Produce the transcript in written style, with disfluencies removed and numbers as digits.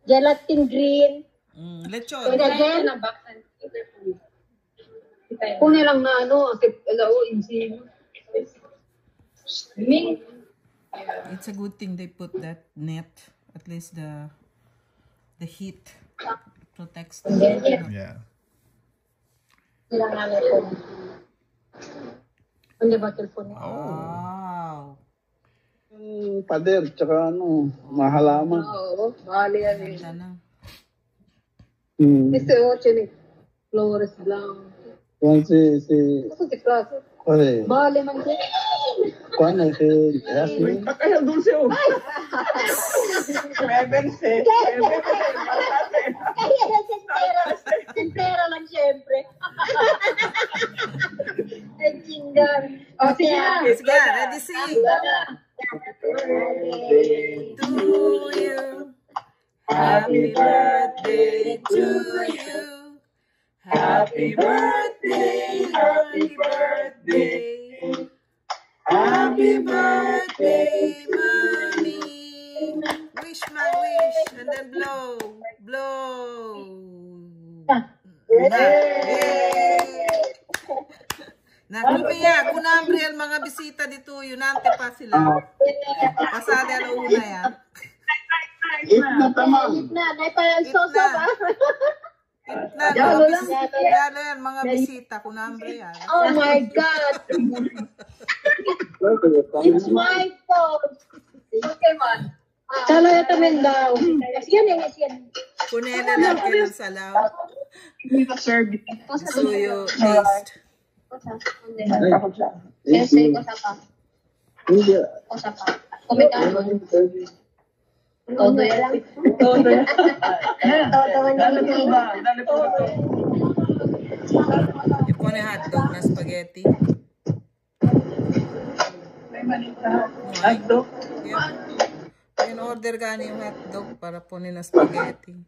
Gelatin green. Lechon. Kung nilang na insino. It's a good thing they put that net. At least the heat protects the Yeah. Wow. Pader, tsaka mahalaman. Oo, bali yan eh. Ganda na. Este 8 ni Flores Blanc. Si Klase. Oye, Bali man siya. ¿cuál es el Jasmine? Kaya dulce o. Bebense. Kaya sentera lang siyempre. Ay, chingan. O, sige na. Sige, ready, sing. To you. Happy birthday to you. Happy birthday, happy birthday. Happy birthday, mommy. Wish my wish and then blow. Blow. Nakumiya, kunambre ang mga bisita dito, yunante pa sila. Pasada na una yan. Itna tamang. Soso ba? Yalo yan, mga bisita, kunambre yan. Oh my God. It's my fault. Okay man. Chalo yata men daw. Yan. Kunela lang kayo ng salaw. Serve. Suyo taste. Kasi ko sa pa. Hindi. Ko sa pa. Kumikano. Todo yan. Todo yan. Todo man Dali po yung ba? Dali po ba? Ipon na hotdog na spaghetti. May maliit na hotdog. In order gani yung hotdog para punin na spaghetti.